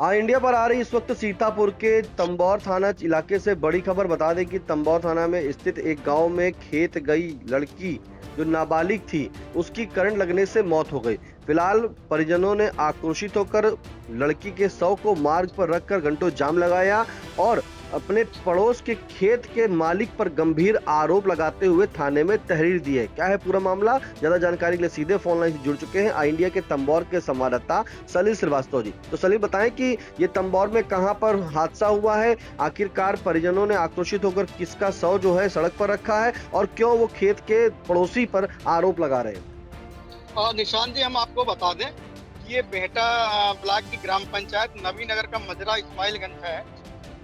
India पर आ रही इस वक्त सीतापुर के तंबौर थाना इलाके से बड़ी खबर। बता दें कि तंबौर थाना में स्थित एक गांव में खेत गई लड़की जो नाबालिग थी, उसकी करंट लगने से मौत हो गई। फिलहाल परिजनों ने आक्रोशित होकर लड़की के शव को मार्ग पर रखकर घंटों जाम लगाया और अपने पड़ोस के खेत के मालिक पर गंभीर आरोप लगाते हुए थाने में तहरीर दी है। क्या है पूरा मामला, ज्यादा जानकारी के लिए सीधे फोन लाइन से जुड़ चुके हैं इंडिया के तंबौर के संवाददाता सलील श्रीवास्तव जी। तो सलील, बताएं कि ये तंबौर में कहां पर हादसा हुआ है, आखिरकार परिजनों ने आक्रोशित होकर किसका शव जो है सड़क पर रखा है और क्यों वो खेत के पड़ोसी पर आरोप लगा रहे हैं। निशान जी, हम आपको बता दें कि ये बेहटा ब्लॉक की ग्राम पंचायत नवीनगर का मजरा इस्माइलगंज है।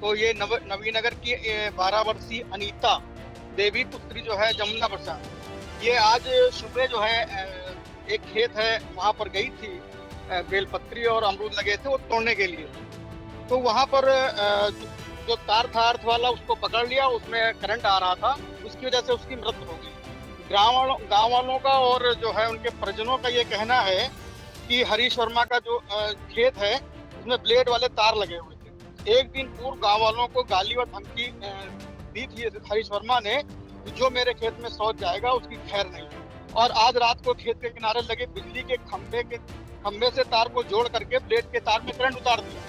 तो ये नवीनगर की 12 वर्षीय अनीता देवी पुत्री जो है जमुना प्रसाद, ये आज सुबह जो है एक खेत है वहाँ पर गई थी। बेलपत्री और अमरूद लगे थे वो तोड़ने के लिए। तो वहाँ पर जो तार था अर्थ वाला उसको पकड़ लिया, उसमें करंट आ रहा था, उसकी वजह से उसकी मृत्यु हो गई। गाँव वालों का और जो है उनके परिजनों का ये कहना है कि हरीश वर्मा का जो खेत है उसमें ब्लेड वाले तार लगे हुए थे। एक दिन पूर्व गांव वालों को गाली और धमकी दी थी हरीश वर्मा ने कि जो मेरे खेत में शौच जाएगा उसकी खैर नहीं। और आज रात को खेत के किनारे लगे बिजली के खंभे से तार को जोड़ करके ब्लेड के तार में करंट उतार दिया,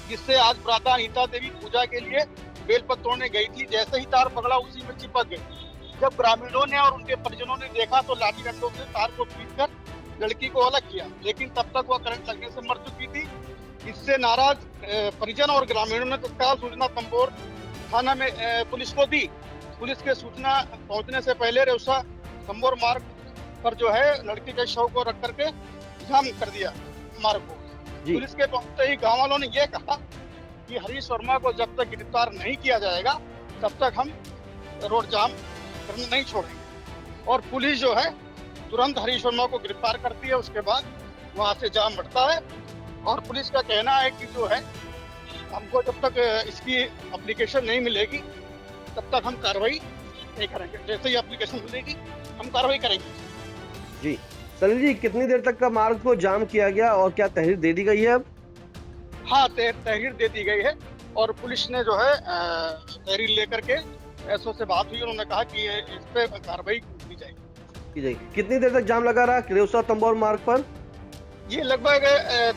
जिससे आज प्रातः अनीता देवी पूजा के लिए बेलपत्र तोड़ने गई थी। जैसे ही तार पकड़ा उसी में चिपक गई। जब ग्रामीणों ने और उनके परिजनों ने देखा तो लाठी डंडों से तार को पीटकर लड़की को अलग किया, लेकिन तब तक वह करंट लगने से मर चुकी थी। इससे नाराज परिजन और ग्रामीणों ने तत्काल सूचना तंबौर थाना में पुलिस को दी। पुलिस के सूचना पहुंचने से पहले रेउसा तंबौर मार्ग पर जो है लड़की के शव को रख करके जाम कर दिया मार्ग को। पुलिस के पहुंचते ही गांव वालों ने यह कहा कि हरीश वर्मा को जब तक गिरफ्तार नहीं किया जाएगा तब तक हम रोड जाम करना नहीं छोड़ेंगे। और पुलिस जो है तुरंत हरीश वर्मा को गिरफ्तार करती है। उसके बाद वहां से जाम बढ़ता है और पुलिस का कहना है कि जो है हमको जब तक इसकी एप्लीकेशन नहीं मिलेगी तब तक हम कार्रवाई नहीं करेंगे। जैसे ही एप्लीकेशन मिलेगी हम कार्रवाई करेंगे। जी सलील जी, कितनी देर तक का मार्ग को जाम किया गया और क्या तहरीर दे दी गई है अब? हाँ, तहरीर दे दी गई है और पुलिस ने जो है तहरीर लेकर के एसओ से बात हुई। उन्होंने कहा कि इस पे कार्रवाई की जाएगी। कितनी देर तक जाम लगा रहा रेउसा तंबौर मार्ग पर? ये लगभग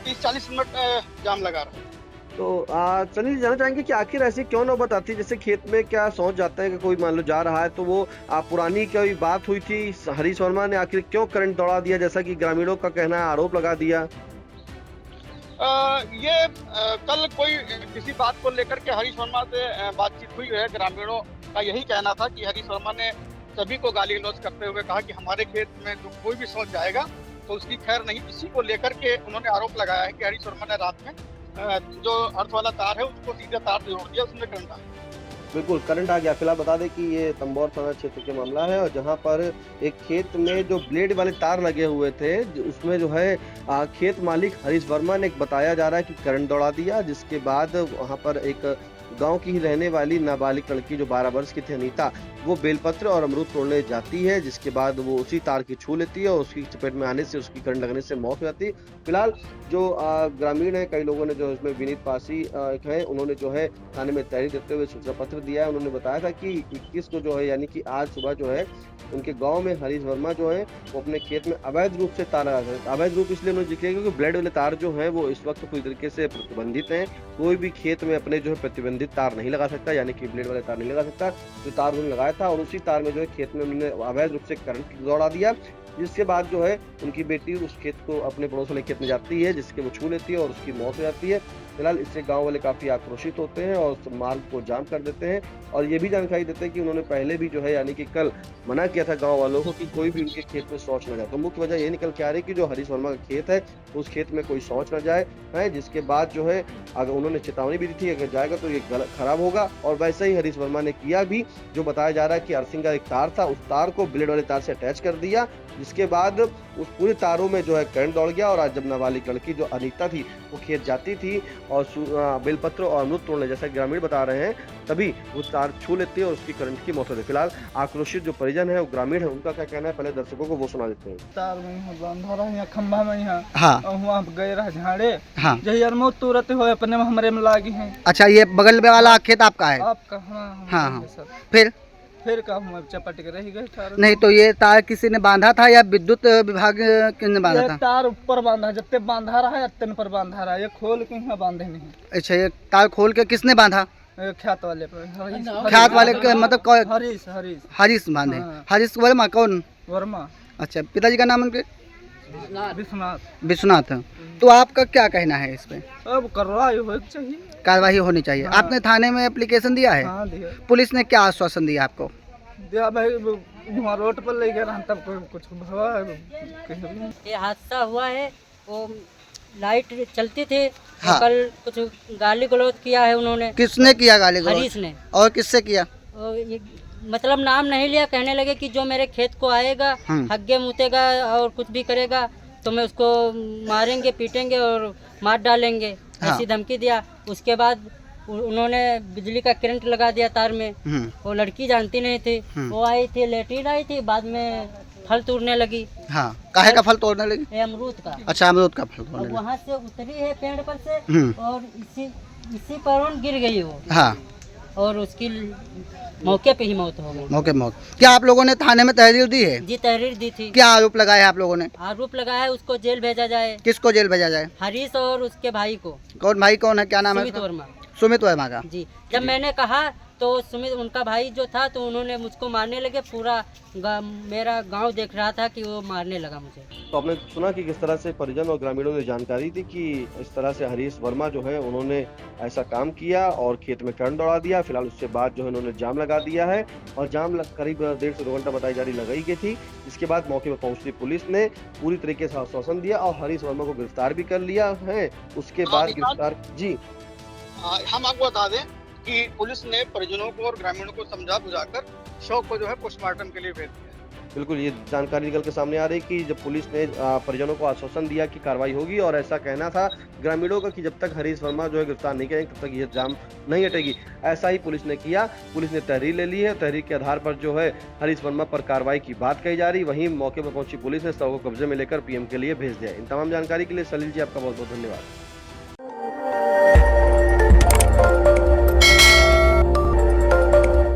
30-40 मिनट जाम लगा रहा है। तो सलील, जानना चाहेंगे कि आखिर ऐसी क्यों नौबत आती है, जैसे खेत में क्या सोच जाता है कि कोई मान लो जा रहा है तो वो पुरानी कोई बात हुई थी, हरीश वर्मा ने आखिर क्यों करंट दौड़ा दिया, जैसा कि ग्रामीणों का कहना है, आरोप लगा दिया। कल कोई किसी बात को लेकर के हरीश वर्मा से बातचीत हुई है। ग्रामीणों का यही कहना था कि हरीश वर्मा ने सभी को गाली गलौज करते हुए कहा कि हमारे खेत में जो कोई भी शौच जाएगा तो उसकी खैर नहीं। इसी को लेकर के उन्होंने आरोप लगाया है कि हरीश वर्मा ने रात में जो अर्थ वाला तार है उसको सीधे तार से जोड़ दिया, उसमें करंट आ गया। बिल्कुल करंट आ गया। फिलहाल बता दें कि ये तंबौर थाना क्षेत्र के मामला है और जहां पर एक खेत में जो ब्लेड वाले तार लगे हुए थे उसमें जो है खेत मालिक हरीश वर्मा ने बताया जा रहा है कि करंट दौड़ा दिया, जिसके बाद वहां पर एक गांव की ही रहने वाली नाबालिग लड़की जो 12 वर्ष की थी अनीता, वो बेलपत्र और अमरूद तोड़ने जाती है, जिसके बाद वो उसी तार की छू लेती है और उसकी चपेट में आने से उसकी करंट लगने से मौत हो जाती है। फिलहाल जो ग्रामीण है, कई लोगों ने जो इसमें विनीत पासी है, उन्होंने जो है थाने में तहरीर देते हुए सूचना पत्र दिया है। उन्होंने बताया था कि 21 को जो है यानी कि आज सुबह जो है उनके गांव में हरीश वर्मा जो है वो अपने खेत में अवैध रूप से तार लगा सकते। अवैध रूप इसलिए उन्होंने जिक्र किया क्योंकि ब्लेड वाले तार जो है वो इस वक्त पूरी तरीके से प्रतिबंधित हैं। कोई भी खेत में अपने जो है प्रतिबंधित तार नहीं लगा सकता, यानी कि ब्लेड वाले तार नहीं लगा सकता। जो तार उन्होंने लगाया था और उसी तार में जो है खेत में उन्होंने अवैध रूप से करंट दौड़ा दिया, जिसके बाद जो है उनकी बेटी उस खेत को अपने पड़ोस वाले खेत में जाती है, जिसके वो छू लेती है और उसकी मौत हो जाती है। फिलहाल इससे गांव वाले काफी आक्रोशित होते हैं और उस मार्ग को जाम कर देते हैं और ये भी जानकारी देते हैं कि उन्होंने पहले भी जो है यानी कि कल मना किया था गांव वालों को कि कोई भी उनके खेत में शौच न जाए। तो मुख्य वजह ये निकल के आ रही है कि जो हरीश वर्मा का खेत है उस खेत में कोई शौच न जाए है, जिसके बाद जो है अगर उन्होंने चेतावनी भी दी थी अगर जाएगा तो ये गलत खराब होगा और वैसे ही हरीश वर्मा ने किया भी, जो बताया जा रहा है कि अर्थिंग का एक तार था, उस तार को ब्लेड वाले तार से अटैच कर दिया, जिसके बाद उस पूरे तारों में जो है करंट दौड़ गया। और आज जब नाबालिग लड़की जो अनीता थी वो खेत जाती थी और बेलपत्र और अमरूद तोड़ने, जैसा ग्रामीण बता रहे हैं, तभी वो तार छू लेती है और उसकी करंट की मौत होती है। फिलहाल आक्रोशित जो परिजन है वो ग्रामीण है, उनका क्या कहना है पहले दर्शकों को वो सुना देते हैं। तार में यहाँ बांधा रहा यहाँ खंभा में यहाँ हाँ और वहाँ गए रहा झाड़े हाँ। जही अरमो तुरंत हो अपने में हमारे में लागी हैं। अच्छा, ये बगल में वाला खेत आपका है? आपका? हाँ हाँ, हाँ। फिर का हम चपट के रह गए तार। नहीं तो ये तार किसी ने बांधा था या विद्युत विभाग ने बांधा ये था? तार ऊपर बांधा, जब बांधा रहा है अत्यन पर बांधा रहा है, ये खोल के यहाँ बांधे नहीं। अच्छा, ये तार खोल के किसने बांधा? ख्यात वाले पर ख्यात वाले के मतलब कौन? हरीश हरीश बांधे। हाँ। हरीश वर्मा कौन? वर्मा। अच्छा, पिताजी का नाम उनके? विश्वनाथ। तो आपका क्या कहना है इस पे? अब कार्रवाई होनी चाहिए, कार्रवाई होनी चाहिए। हाँ। आपने थाने में एप्लीकेशन दिया है? हाँ दिया। पुलिस ने क्या आश्वासन दिया आपको? दिया भाई, वहाँ रोड पर ले गए रहा तब कुछ हुआ है। ये हादसा हुआ है, वो लाइट चलती थी। हाँ। कल कुछ गाली गलौज किया है उन्होंने। किसने किया गाली गलौज? हरीश ने। और किससे किया? और ये मतलब नाम नहीं लिया, कहने लगे कि जो मेरे खेत को आएगा, हग्गे मुतेगा और कुछ भी करेगा तो मैं उसको मारेंगे, पीटेंगे और मार डालेंगे, हाँ। ऐसी धमकी दिया। उसके बाद उन्होंने बिजली का करंट लगा दिया तार में। वो लड़की जानती नहीं थी, वो आई थी, लेटीन आई थी, बाद में फल तोड़ने लगी। हाँ, काहे का फल तोड़ने लगी? ये अमरूद का। अच्छा, अमरूद का फल और तोड़ने लगी। वहाँ से उतरी है पेड़ पर से और इसी पर गिर गई वो। हाँ। और उसकी मौके पे ही मौत हो गई। मौके मौत। क्या आप लोगों ने थाने में तहरीर दी है? जी, तहरीर दी थी। क्या आरोप लगाया है आप लोगों ने? आरोप लगाया है उसको जेल भेजा जाए। किसको जेल भेजा जाए? हरीश और उसके भाई को। कौन भाई? कौन है? क्या नाम है? सुमित वर्मा। सुमित वर्मा का? जी, जब मैंने कहा तो सुमित उनका भाई जो था तो उन्होंने मुझको मारने लगे। पूरा मेरा गांव देख रहा था कि वो मारने लगा मुझे। तो आपने सुना कि किस तरह से परिजन और ग्रामीणों ने जानकारी दी कि इस तरह से हरीश वर्मा जो है उन्होंने ऐसा काम किया और खेत में करंट दौड़ा दिया। फिलहाल उसके बाद जो है उन्होंने जाम लगा दिया है और करीब 1.5 से 2 घंटा बताई जा रही लगाई गई थी। इसके बाद मौके पर पहुंची पुलिस ने पूरी तरीके से आश्वासन दिया और हरीश वर्मा को गिरफ्तार भी कर लिया है। उसके बाद गिरफ्तार जी हम आपको बता दें कि पुलिस ने परिजनों को और ग्रामीणों को समझा बुझाकर शव को जो है पोस्टमार्टम के लिए भेज दिया। बिल्कुल, ये जानकारी निकल के सामने आ रही कि जब पुलिस ने परिजनों को आश्वासन दिया कि कार्रवाई होगी और ऐसा कहना था ग्रामीणों का कि जब तक हरीश वर्मा जो है गिरफ्तार नहीं करेंगे तब तक ये जाम नहीं हटेगी। ऐसा ही पुलिस ने किया। पुलिस ने तहरीर ले ली है, तहरीर के आधार पर जो है हरीश वर्मा पर कार्रवाई की बात कही जा रही। वहीं मौके पर पहुंची पुलिस ने शव को कब्जे में लेकर पीएम के लिए भेज दिया। इन तमाम जानकारी के लिए सलील जी आपका बहुत बहुत धन्यवाद।